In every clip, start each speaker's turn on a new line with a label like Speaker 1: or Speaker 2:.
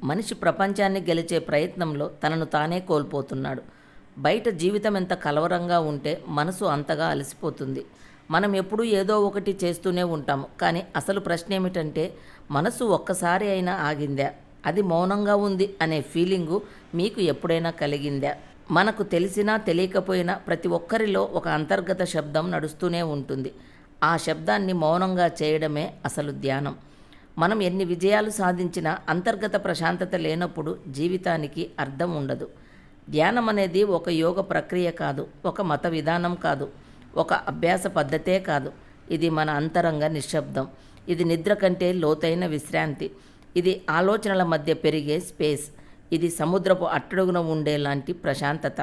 Speaker 1: మనిషి ప్రపంచాన్ని గెలిచే ప్రయత్నంలో తనను తానే కోల్పోతున్నాడు. బయట జీవితం ఎంత కలవరంగా ఉంటే మనసు అంతగా అలసిపోతుంది. మనం ఎప్పుడూ ఏదో ఒకటి చేస్తూనే ఉంటాము. కానీ అసలు ప్రశ్న ఏమిటంటే, మనసు ఒక్కసారి అయినా ఆగిందా? అది మౌనంగా ఉంది అనే ఫీలింగు మీకు ఎప్పుడైనా కలిగిందా? మనకు తెలిసినా తెలియకపోయినా ప్రతి ఒక్కరిలో ఒక అంతర్గత శబ్దం నడుస్తూనే ఉంటుంది. ఆ శబ్దాన్ని మౌనంగా చేయడమే అసలు ధ్యానం. మనం ఎన్ని విజయాలు సాధించినా అంతర్గత ప్రశాంతత లేనప్పుడు జీవితానికి అర్థం ఉండదు. ధ్యానం అనేది ఒక యోగ ప్రక్రియ కాదు, ఒక మత విధానం కాదు, ఒక అభ్యాస పద్ధతే కాదు. ఇది మన అంతరంగ నిశ్శబ్దం. ఇది నిద్ర కంటే లోతైన విశ్రాంతి. ఇది ఆలోచనల మధ్య పెరిగే స్పేస్. ఇది సముద్రపు అట్టడుగున ఉండేలాంటి ప్రశాంతత.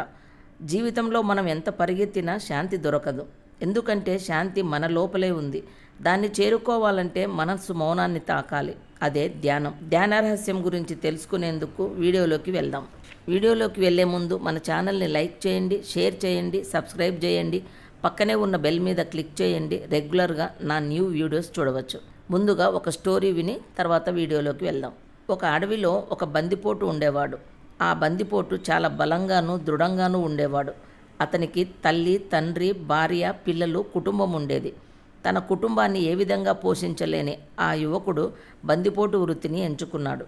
Speaker 1: జీవితంలో మనం ఎంత పరిగెత్తినా శాంతి దొరకదు. ఎందుకంటే శాంతి మన లోపలే ఉంది. దాన్ని చేరుకోవాలంటే మనస్సు మౌనాన్ని తాకాలి. అదే ధ్యానం. ధ్యాన రహస్యం గురించి తెలుసుకునేందుకు వీడియోలోకి వెళ్దాం. వీడియోలోకి వెళ్లే ముందు మన ఛానల్ని లైక్ చేయండి, షేర్ చేయండి, సబ్స్క్రైబ్ చేయండి. పక్కనే ఉన్న బెల్ మీద క్లిక్ చేయండి. రెగ్యులర్గా నా న్యూ వీడియోస్ చూడవచ్చు. ముందుగా ఒక స్టోరీ విని తర్వాత వీడియోలోకి వెళ్దాం. ఒక అడవిలో ఒక బందిపోటు ఉండేవాడు. ఆ బందిపోటు చాలా బలంగాను దృఢంగాను ఉండేవాడు. అతనికి తల్లి, తండ్రి, భార్య, పిల్లలు, కుటుంబం ఉండేది. తన కుటుంబాన్ని ఏ విధంగా పోషించలేని ఆ యువకుడు బందిపోటు వృత్తిని ఎంచుకున్నాడు.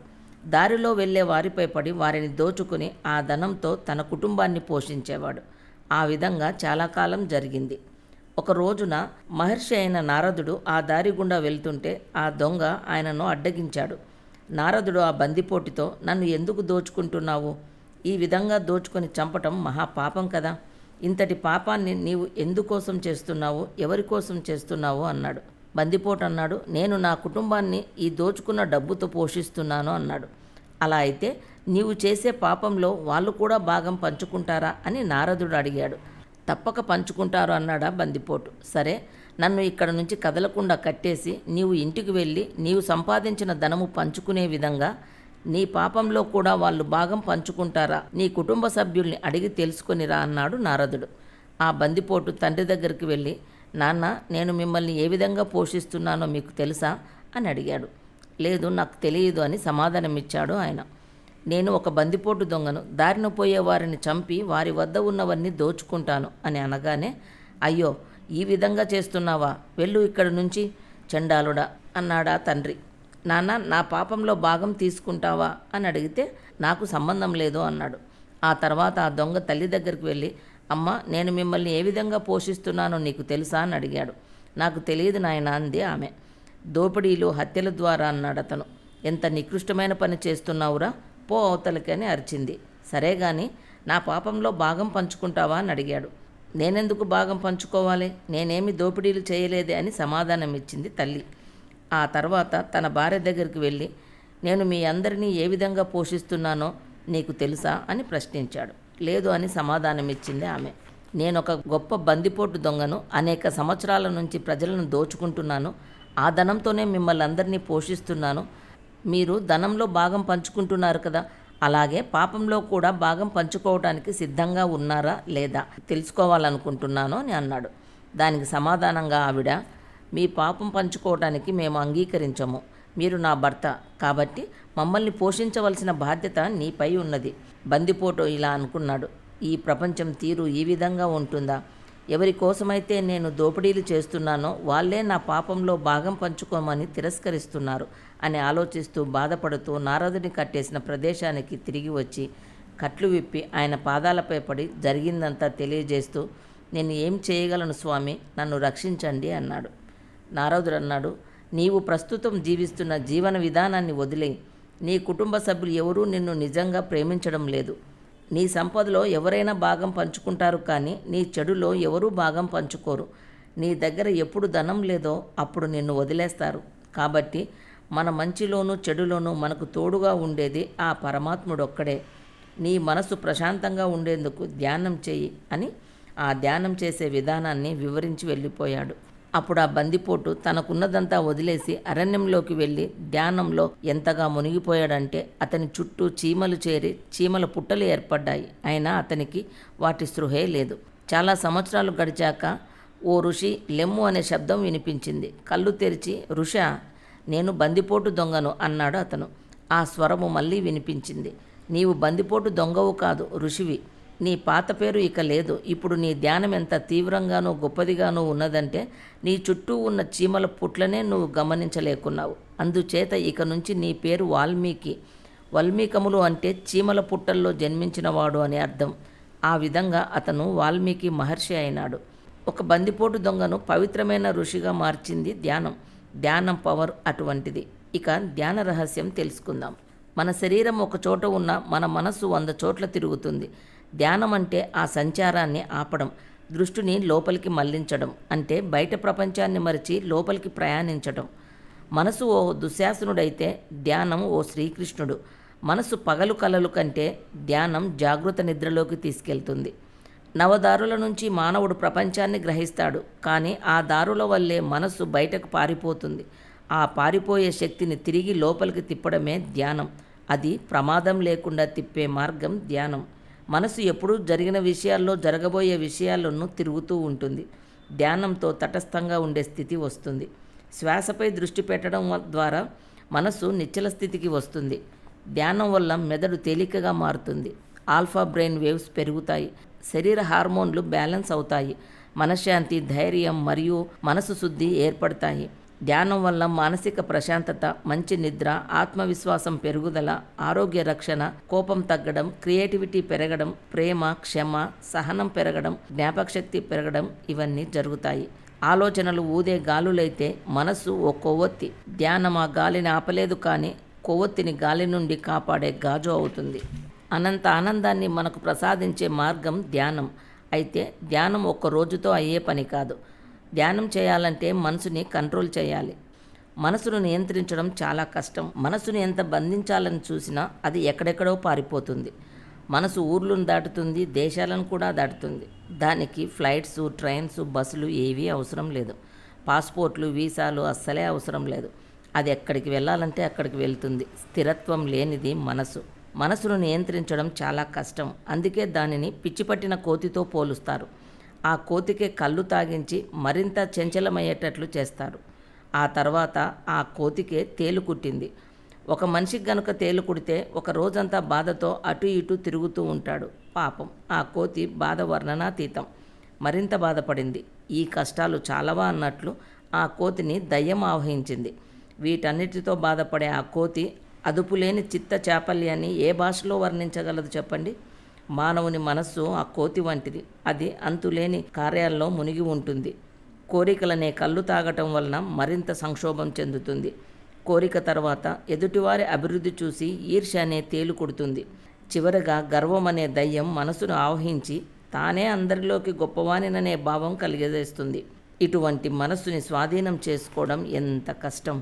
Speaker 1: దారిలో వెళ్ళే వారిపై పడి వారిని దోచుకుని ఆ ధనంతో తన కుటుంబాన్ని పోషించేవాడు. ఆ విధంగా చాలా కాలం జరిగింది. ఒక రోజున మహర్షి అయిన నారదుడు ఆ దారి గుండా వెళ్తుంటే ఆ దొంగ ఆయనను అడ్డగించాడు. నారదుడు ఆ బందిపోటుతో, నన్ను ఎందుకు దోచుకుంటున్నావు? ఈ విధంగా దోచుకొని చంపటం మహాపాపం కదా. ఇంతటి పాపాన్ని నీవు ఎందుకోసం చేస్తున్నావు, ఎవరి కోసం చేస్తున్నావు అన్నాడు. బందిపోటు అన్నాడు, నేను నా కుటుంబాన్ని ఈ దోచుకున్న డబ్బుతో పోషిస్తున్నాను అన్నాడు. అలా అయితే నీవు చేసే పాపంలో వాళ్ళు కూడా భాగం పంచుకుంటారా అని నారదుడు అడిగాడు. తప్పక పంచుకుంటారు అన్నాడా బందిపోటు. సరే, నన్ను ఇక్కడ నుంచి కదలకుండా కట్టేసి నీవు ఇంటికి వెళ్ళి నీవు సంపాదించిన ధనము పంచుకునే విధంగా నీ పాపంలో కూడా వాళ్ళు భాగం పంచుకుంటారా, నీ కుటుంబ సభ్యుల్ని అడిగి తెలుసుకొనిరా అన్నాడు నారదుడు. ఆ బందిపోటు తండ్రి దగ్గరికి వెళ్ళి, నాన్న, నేను మిమ్మల్ని ఏ విధంగా పోషిస్తున్నానో మీకు తెలుసా అని అడిగాడు. లేదు, నాకు తెలియదు అని సమాధానమిచ్చాడు ఆయన. నేను ఒక బందిపోటు దొంగను, దారిన పోయే వారిని చంపి వారి వద్ద ఉన్నవన్నీ దోచుకుంటాను అని అనగానే, అయ్యో, ఈ విధంగా చేస్తున్నావా, వెళ్ళు ఇక్కడి నుంచి చండాలుడా అన్నాడా తండ్రి. నాన్న, నా పాపంలో భాగం తీసుకుంటావా అని అడిగితే, నాకు సంబంధం లేదు అన్నాడు. ఆ తర్వాత ఆ దొంగ తల్లి దగ్గరికి వెళ్ళి, అమ్మ, నేను మిమ్మల్ని ఏ విధంగా పోషిస్తున్నానో నీకు తెలుసా అని అడిగాడు. నాకు తెలియదు నాయనా అంది ఆమె. దోపిడీలు, హత్యల ద్వారా అన్నాడు అతను. ఎంత నికృష్టమైన పని చేస్తున్నావురా, పో అవతలకి అని అరిచింది. సరే గాని నా పాపంలో భాగం పంచుకుంటావా అని అడిగాడు. నేనెందుకు భాగం పంచుకోవాలి, నేనేమి దోపిడీలు చేయలేదే అని సమాధానం ఇచ్చింది తల్లి. ఆ తర్వాత తన భార్య దగ్గరికి వెళ్ళి, నేను మీ అందరినీ ఏ విధంగా పోషిస్తున్నానో నీకు తెలుసా అని ప్రశ్నించాడు. లేదు అని సమాధానం ఇచ్చింది ఆమె. నేనొక గొప్ప బందిపోటు దొంగను, అనేక సంవత్సరాల నుంచి ప్రజలను దోచుకుంటున్నాను. ఆ ధనంతోనే మిమ్మల్ని అందరినీ పోషిస్తున్నాను. మీరు ధనంలో భాగం పంచుకుంటున్నారు కదా, అలాగే పాపంలో కూడా భాగం పంచుకోవడానికి సిద్ధంగా ఉన్నారా లేదా తెలుసుకోవాలనుకుంటున్నాను అని అన్నాడు. దానికి సమాధానంగా ఆవిడ, మీ పాపం పంచుకోవడానికి మేము అంగీకరించము. మీరు నా భర్త కాబట్టి మమ్మల్ని పోషించవలసిన బాధ్యత నీపై ఉన్నది. బందిపోటు ఇలా అనుకున్నాడు, ఈ ప్రపంచం తీరు ఈ విధంగా ఉంటుందా? ఎవరి కోసమైతే నేను దోపిడీలు చేస్తున్నానో వాళ్ళే నా పాపంలో భాగం పంచుకోమని తిరస్కరిస్తున్నారు అని ఆలోచిస్తూ బాధపడుతూ నారదుని కట్టేసిన ప్రదేశానికి తిరిగి వచ్చి కట్లు విప్పి ఆయన పాదాలపై పడి జరిగిందంతా తెలియజేస్తూ, నేను ఏం చేయగలను స్వామి, నన్ను రక్షించండి అన్నాడు. నారదుడు అన్నాడు, నీవు ప్రస్తుతం జీవిస్తున్న జీవన విధానాన్ని వదిలేయి. నీ కుటుంబ సభ్యులు ఎవరూ నిన్ను నిజంగా ప్రేమించడం లేదు. నీ సంపదలో ఎవరైనా భాగం పంచుకుంటారు, కానీ నీ చెడులో ఎవరూ భాగం పంచుకోరు. నీ దగ్గర ఎప్పుడు ధనం లేదో అప్పుడు నిన్ను వదిలేస్తారు. కాబట్టి మన మంచిలోనూ చెడులోనూ మనకు తోడుగా ఉండేది ఆ పరమాత్ముడొక్కడే. నీ మనసు ప్రశాంతంగా ఉండేందుకు ధ్యానం చెయ్యి అని ఆ ధ్యానం చేసే విధానాన్ని వివరించి వెళ్ళిపోయాడు. అప్పుడు ఆ బందిపోటు తనకున్నదంతా వదిలేసి అరణ్యంలోకి వెళ్ళి ధ్యానంలో ఎంతగా మునిగిపోయాడంటే అతని చుట్టూ చీమలు చేరి చీమల పుట్టలు ఏర్పడ్డాయి. అయినా అతనికి వాటి స్పృహే లేదు. చాలా సంవత్సరాలు గడిచాక ఓ ఋషి లెమ్ము అనే శబ్దం వినిపించింది. కళ్ళు తెరిచి, ఋషా, నేను బందిపోటు దొంగను అన్నాడు అతను. ఆ స్వరము మళ్ళీ వినిపించింది. నీవు బందిపోటు దొంగవు కాదు, ఋషివి. నీ పాత పేరు ఇక లేదు. ఇప్పుడు నీ ధ్యానం ఎంత తీవ్రంగానూ గొప్పదిగానూ ఉన్నదంటే నీ చుట్టూ ఉన్న చీమల పుట్లనే నువ్వు గమనించలేకున్నావు. అందుచేత ఇక నుంచి నీ పేరు వాల్మీకి. వల్మీకములు అంటే చీమల పుట్టల్లో జన్మించినవాడు అని అర్థం. ఆ విధంగా అతను వాల్మీకి మహర్షి అయినాడు. ఒక బందిపోటు దొంగను పవిత్రమైన ఋషిగా మార్చింది ధ్యానం. ధ్యానం పవర్ అటువంటిది. ఇక ధ్యాన రహస్యం తెలుసుకుందాం. మన శరీరం ఒక చోట ఉన్న మన మనస్సు 100 చోట్ల తిరుగుతుంది. ధ్యానం అంటే ఆ సంచారాన్ని ఆపడం, దృష్టిని లోపలికి మళ్లించడం, అంటే బయట ప్రపంచాన్ని మరిచి లోపలికి ప్రయాణించడం. మనసు ఓ దుశ్శాసనుడైతే ధ్యానం ఓ శ్రీకృష్ణుడు. మనసు పగలు కలలు కంటే ధ్యానం జాగృత నిద్రలోకి తీసుకెళ్తుంది. నవదారుల నుంచి మానవుడు ప్రపంచాన్ని గ్రహిస్తాడు, కానీ ఆ దారుల వల్లే మనస్సు బయటకు పారిపోతుంది. ఆ పారిపోయే శక్తిని తిరిగి లోపలికి తిప్పడమే ధ్యానం. అది ప్రమాదం లేకుండా తిప్పే మార్గం ధ్యానం. మనసు ఎప్పుడూ జరిగిన విషయాల్లో జరగబోయే విషయాలను తిరుగుతూ ఉంటుంది. ధ్యానంతో తటస్థంగా ఉండే స్థితి వస్తుంది. శ్వాసపై దృష్టి పెట్టడం ద్వారా మనసు నిశ్చల స్థితికి వస్తుంది. ధ్యానం వల్ల మెదడు తేలికగా మారుతుంది. ఆల్ఫా బ్రెయిన్ వేవ్స్ పెరుగుతాయి. శరీర హార్మోన్లు బ్యాలెన్స్ అవుతాయి. మనశ్శాంతి, ధైర్యం మరియు మనసు శుద్ధి ఏర్పడతాయి. ధ్యానం వల్ల మానసిక ప్రశాంతత, మంచి నిద్ర, ఆత్మవిశ్వాసం పెరుగుదల, ఆరోగ్య రక్షణ, కోపం తగ్గడం, క్రియేటివిటీ పెరగడం, ప్రేమ, క్షమ, సహనం పెరగడం, జ్ఞాపకశక్తి పెరగడం ఇవన్నీ జరుగుతాయి. ఆలోచనలు ఊదే గాలులైతే మనస్సు ఓ కొవ్వొత్తి. ధ్యానం ఆ గాలిని ఆపలేదు, కానీ కొవ్వొత్తిని గాలి నుండి కాపాడే గాజు అవుతుంది. అనంత ఆనందాన్ని మనకు ప్రసాదించే మార్గం ధ్యానం. అయితే ధ్యానం ఒక్క రోజుతో అయ్యే పని కాదు. ధ్యానం చేయాలంటే మనసుని కంట్రోల్ చేయాలి. మనసును నియంత్రించడం చాలా కష్టం. మనసును ఎంత బంధించాలని చూసినా అది ఎక్కడెక్కడో పారిపోతుంది. మనసు ఊర్లను దాటుతుంది, దేశాలను కూడా దాటుతుంది. దానికి ఫ్లైట్స్, ట్రైన్స్, బస్సులు ఏవీ అవసరం లేదు. పాస్పోర్ట్లు, వీసాలు అస్సలే అవసరం లేదు. అది ఎక్కడికి వెళ్ళాలంటే అక్కడికి వెళ్తుంది. స్థిరత్వం లేనిది మనసు. మనసును నియంత్రించడం చాలా కష్టం. అందుకే దానిని పిచ్చిపట్టిన కోతితో పోలుస్తారు. ఆ కోతికే కళ్ళు తాగించి మరింత చంచలమయ్యేటట్లు చేస్తారు. ఆ తర్వాత ఆ కోతికే తేలు కుట్టింది. ఒక మనిషికి గనుక తేలు కుడితే ఒక రోజంతా బాధతో అటు ఇటు తిరుగుతూ ఉంటాడు. పాపం ఆ కోతి బాధ వర్ణనాతీతం. మరింత బాధపడింది. ఈ కష్టాలు చాలవా అన్నట్లు ఆ కోతిని దయ్యం ఆవహించింది. వీటన్నిటితో బాధపడే ఆ కోతి అదుపులేని చిత్త చాపల్యాన్ని ఏ భాషలో వర్ణించగలదు చెప్పండి? మానవుని మనస్సు ఆ కోతి వంటిది. అది అంతులేని కార్యాల్లో మునిగి ఉంటుంది. కోరికలనే కళ్ళు తాగటం వలన మరింత సంక్షోభం చెందుతుంది. కోరిక తర్వాత ఎదుటివారి అభివృద్ధి చూసి ఈర్ష్య అనే తేలు కుడుతుంది. చివరగా గర్వం అనే దయ్యం మనసును ఆవహించి తానే అందరిలోకి గొప్పవానిననే భావం కలిగజేస్తుంది. ఇటువంటి మనస్సుని స్వాధీనం చేసుకోవడం ఎంత కష్టం!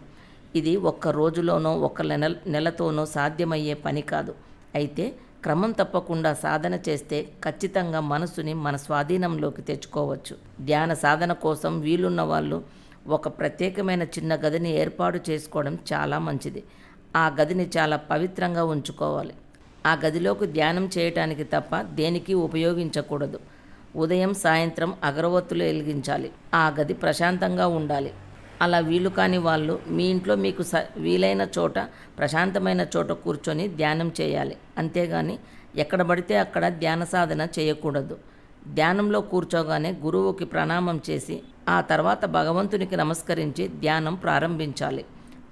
Speaker 1: ఇది ఒక్క రోజులోనో ఒక నెలతోనో సాధ్యమయ్యే పని కాదు. అయితే క్రమం తప్పకుండా సాధన చేస్తే ఖచ్చితంగా మనస్సుని మన స్వాధీనంలోకి తెచ్చుకోవచ్చు. ధ్యాన సాధన కోసం వీలున్న వాళ్ళు ఒక ప్రత్యేకమైన చిన్న గదిని ఏర్పాటు చేసుకోవడం చాలా మంచిది. ఆ గదిని చాలా పవిత్రంగా ఉంచుకోవాలి. ఆ గదిలోకి ధ్యానం చేయటానికి తప్ప దేనికి ఉపయోగించకూడదు. ఉదయం, సాయంత్రం అగరవత్తులు వెలిగించాలి. ఆ గది ప్రశాంతంగా ఉండాలి. అలా వీలు కాని వాళ్ళు మీ ఇంట్లో మీకు వీలైన చోట, ప్రశాంతమైన చోట కూర్చొని ధ్యానం చేయాలి. అంతేగాని ఎక్కడ పడితే అక్కడ ధ్యాన సాధన చేయకూడదు. ధ్యానంలో కూర్చోగానే గురువుకి ప్రణామం చేసి ఆ తర్వాత భగవంతునికి నమస్కరించి ధ్యానం ప్రారంభించాలి.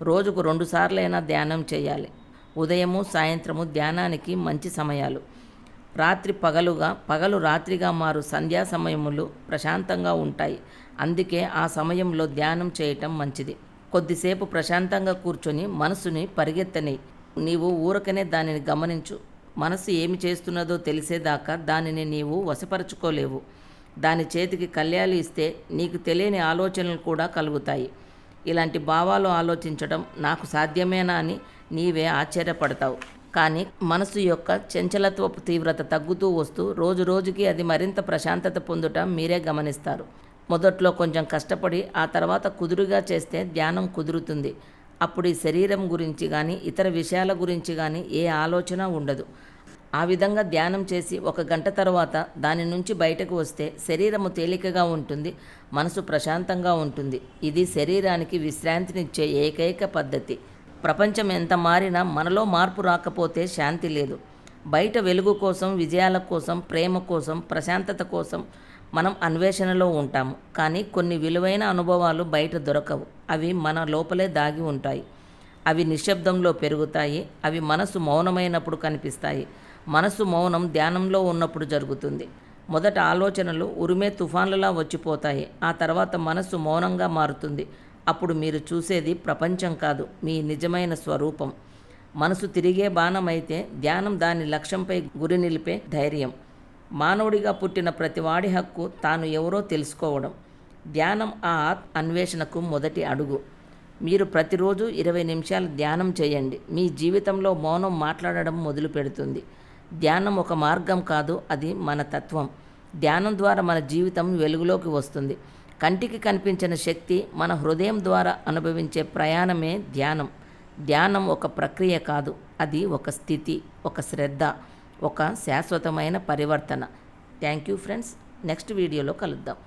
Speaker 1: రోజుకు 2 సార్లైనా ధ్యానం చేయాలి. ఉదయము, సాయంత్రము ధ్యానానికి మంచి సమయాలు. రాత్రి పగలుగా, పగలు రాత్రిగా మారు సంధ్యా సమయములు ప్రశాంతంగా ఉంటాయి. అందుకే ఆ సమయంలో ధ్యానం చేయటం మంచిది. కొద్దిసేపు ప్రశాంతంగా కూర్చొని మనసుని పరిగెత్తని. నీవు ఊరకనే దానిని గమనించు. మనసు ఏమి చేస్తున్నదో తెలిసేదాకా దానిని నీవు వశపరచుకోలేవు. దాని చేతికి కళ్యాలు ఇస్తే నీకు తెలియని ఆలోచనలు కూడా కలుగుతాయి. ఇలాంటి భావాలు ఆలోచించడం నాకు సాధ్యమేనా అని నీవే ఆశ్చర్యపడతావు. కానీ మనసు యొక్క చంచలత్వపు తీవ్రత తగ్గుతూ వస్తూ రోజు రోజుకి అది మరింత ప్రశాంతత పొందుట మీరే గమనిస్తారు. మొదట్లో కొంచెం కష్టపడి ఆ తర్వాత కుదురుగా చేస్తే ధ్యానం కుదురుతుంది. అప్పుడు ఈ శరీరం గురించి కానీ ఇతర విషయాల గురించి కానీ ఏ ఆలోచన ఉండదు. ఆ విధంగా ధ్యానం చేసి 1 గంట తర్వాత దాని నుంచి బయటకు వస్తే శరీరము తేలికగా ఉంటుంది, మనసు ప్రశాంతంగా ఉంటుంది. ఇది శరీరానికి విశ్రాంతినిచ్చే ఏకైక పద్ధతి. ప్రపంచం ఎంత మారినా మనలో మార్పు రాకపోతే శాంతి లేదు. బయట వెలుగు కోసం, విజయాల కోసం, ప్రేమ కోసం, ప్రశాంతత కోసం మనం అన్వేషణలో ఉంటాము. కానీ కొన్ని విలువైన అనుభవాలు బయట దొరకవు. అవి మన లోపలే దాగి ఉంటాయి. అవి నిశ్శబ్దంలో పెరుగుతాయి. అవి మనసు మౌనమైనప్పుడు కనిపిస్తాయి. మనసు మౌనం ధ్యానంలో ఉన్నప్పుడు జరుగుతుంది. మొదట ఆలోచనలు ఉరిమే తుఫాన్లలా వచ్చిపోతాయి. ఆ తర్వాత మనసు మౌనంగా మారుతుంది. అప్పుడు మీరు చూసేది ప్రపంచం కాదు, మీ నిజమైన స్వరూపం. మనసు తిరిగే బాణమైతే ధ్యానం దాని లక్ష్యంపై గురి నిలిపే ధైర్యం. మానవుడిగా పుట్టిన ప్రతివాడి హక్కు తాను ఎవరో తెలుసుకోవడం. ధ్యానం ఆ అన్వేషణకు మొదటి అడుగు. మీరు ప్రతిరోజు 20 నిమిషాలు ధ్యానం చేయండి. మీ జీవితంలో మౌనం మాట్లాడడం మొదలు పెడుతుంది. ధ్యానం ఒక మార్గం కాదు, అది మన తత్వం. ధ్యానం ద్వారా మన జీవితం వెలుగులోకి వస్తుంది. కంటికి కనిపించిన శక్తి మన హృదయం ద్వారా అనుభవించే ప్రయాణమే ధ్యానం. ధ్యానం ఒక ప్రక్రియ కాదు, అది ఒక స్థితి, ఒక శ్రద్ధ, ఒక శాశ్వతమైన పరివర్తన. Thank you friends. నెక్స్ట్ వీడియోలో కలుద్దాం.